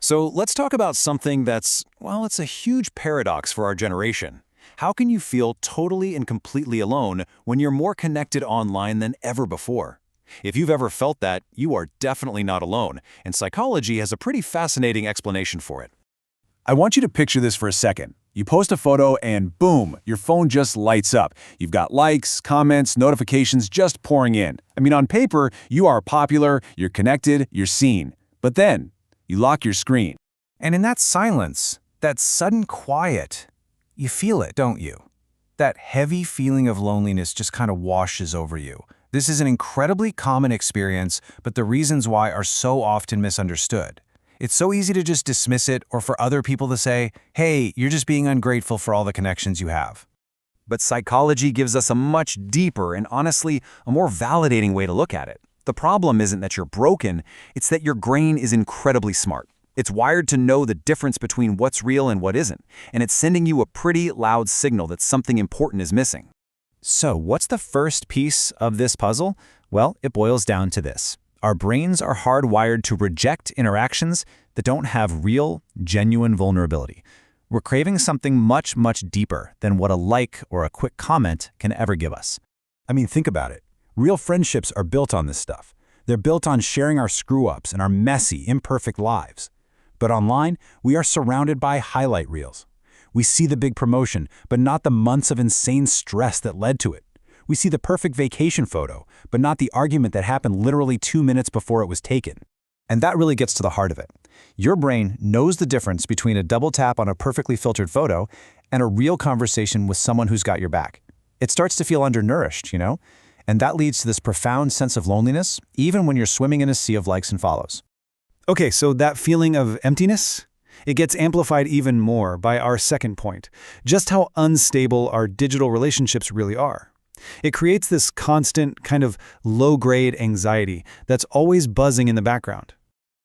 So let's talk about something that's, well, it's a huge paradox for our generation. How can you feel totally and completely alone when you're more connected online than ever before? If you've ever felt that, you are definitely not alone, and psychology has a pretty fascinating explanation for it. I want you to picture this for a second. You post a photo and boom, your phone just lights up. You've got likes, comments, notifications just pouring in. I mean, on paper, you are popular, you're connected, you're seen. But then, you lock your screen. And in that silence, that sudden quiet, you feel it, don't you? That heavy feeling of loneliness just kind of washes over you. This is an incredibly common experience, but the reasons why are so often misunderstood. It's so easy to just dismiss it or for other people to say, hey, you're just being ungrateful for all the connections you have. But psychology gives us a much deeper and honestly a more validating way to look at it. The problem isn't that you're broken, it's that your brain is incredibly smart. It's wired to know the difference between what's real and what isn't, and it's sending you a pretty loud signal that something important is missing. So what's the first piece of this puzzle? Well, it boils down to this. Our brains are hardwired to reject interactions that don't have real, genuine vulnerability. We're craving something much, much deeper than what a like or a quick comment can ever give us. I mean, think about it. Real friendships are built on this stuff. They're built on sharing our screw-ups and our messy, imperfect lives. But online, we are surrounded by highlight reels. We see the big promotion, but not the months of insane stress that led to it. We see the perfect vacation photo, but not the argument that happened literally 2 minutes before it was taken. And that really gets to the heart of it. Your brain knows the difference between a double tap on a perfectly filtered photo and a real conversation with someone who's got your back. It starts to feel undernourished, you know? And that leads to this profound sense of loneliness, even when you're swimming in a sea of likes and follows. Okay, so that feeling of emptiness? It gets amplified even more by our second point, just how unstable our digital relationships really are. It creates this constant kind of low-grade anxiety that's always buzzing in the background.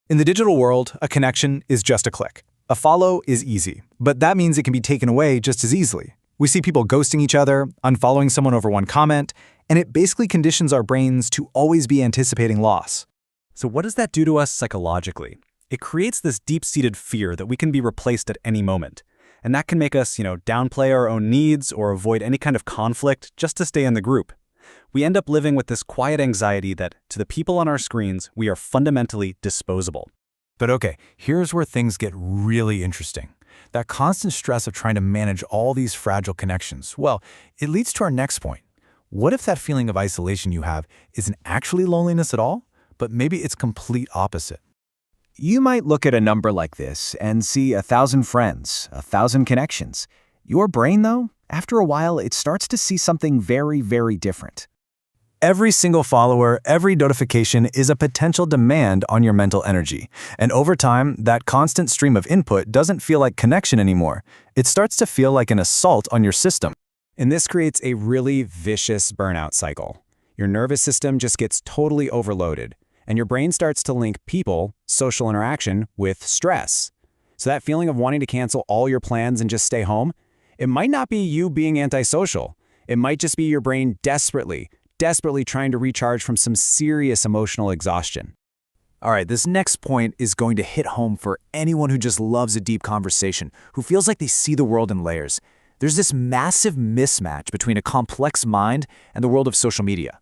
In the digital world, a connection is just a click. A follow is easy, but that means it can be taken away just as easily. We see people ghosting each other, unfollowing someone over one comment, and it basically conditions our brains to always be anticipating loss. So what does that do to us psychologically? It creates this deep-seated fear that we can be replaced at any moment. And that can make us, downplay our own needs or avoid any kind of conflict just to stay in the group. We end up living with this quiet anxiety that, to the people on our screens, we are fundamentally disposable. But okay, here's where things get really interesting. That constant stress of trying to manage all these fragile connections, well, it leads to our next point. What if that feeling of isolation you have isn't actually loneliness at all, but maybe it's complete opposite? You might look at a number like this and see 1,000 friends, 1,000 connections. Your brain, though, after a while, it starts to see something very, very different. Every single follower, every notification is a potential demand on your mental energy. And over time, that constant stream of input doesn't feel like connection anymore. It starts to feel like an assault on your system. And this creates a really vicious burnout cycle. Your nervous system just gets totally overloaded. And your brain starts to link people, social interaction, with stress. So that feeling of wanting to cancel all your plans and just stay home, it might not be you being antisocial. It might just be your brain desperately trying to recharge from some serious emotional exhaustion. All right, this next point is going to hit home for anyone who just loves a deep conversation, who feels like they see the world in layers. There's this massive mismatch between a complex mind and the world of social media.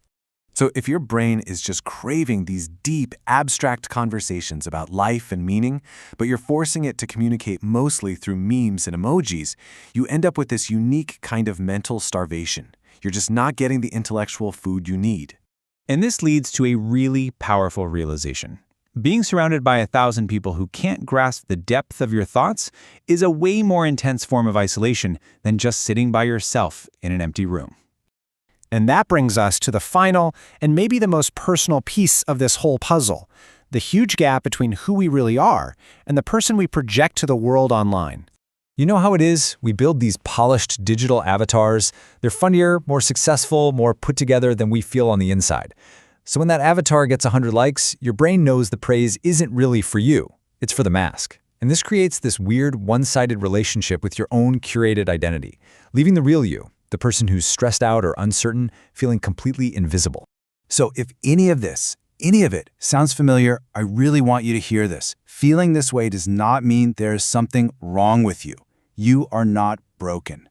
So if your brain is just craving these deep, abstract conversations about life and meaning, but you're forcing it to communicate mostly through memes and emojis, you end up with this unique kind of mental starvation. You're just not getting the intellectual food you need. And this leads to a really powerful realization. Being surrounded by 1,000 people who can't grasp the depth of your thoughts is a way more intense form of isolation than just sitting by yourself in an empty room. And that brings us to the final and maybe the most personal piece of this whole puzzle, the huge gap between who we really are and the person we project to the world online. You know how it is? We build these polished digital avatars. They're funnier, more successful, more put together than we feel on the inside. So when that avatar gets 100 likes, your brain knows the praise isn't really for you. It's for the mask. And this creates this weird, one-sided relationship with your own curated identity, leaving the real you, the person who's stressed out or uncertain, feeling completely invisible. So if any of this, any of it sounds familiar, I really want you to hear this. Feeling this way does not mean there is something wrong with you. You are not broken.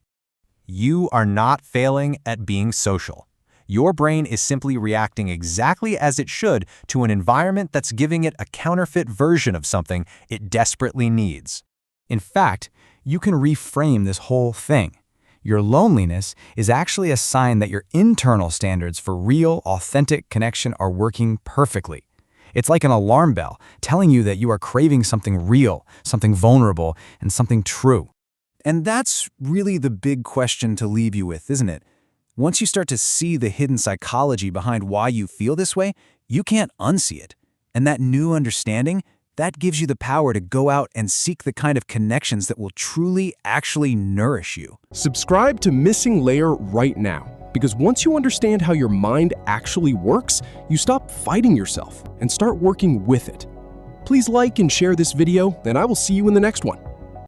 You are not failing at being social. Your brain is simply reacting exactly as it should to an environment that's giving it a counterfeit version of something it desperately needs. In fact, you can reframe this whole thing. Your loneliness is actually a sign that your internal standards for real, authentic connection are working perfectly. It's like an alarm bell telling you that you are craving something real, something vulnerable, and something true. And that's really the big question to leave you with, isn't it? Once you start to see the hidden psychology behind why you feel this way, you can't unsee it. And that new understanding, that gives you the power to go out and seek the kind of connections that will truly, actually nourish you. Subscribe to Missing Layer right now, because once you understand how your mind actually works, you stop fighting yourself and start working with it. Please like and share this video, and I will see you in the next one.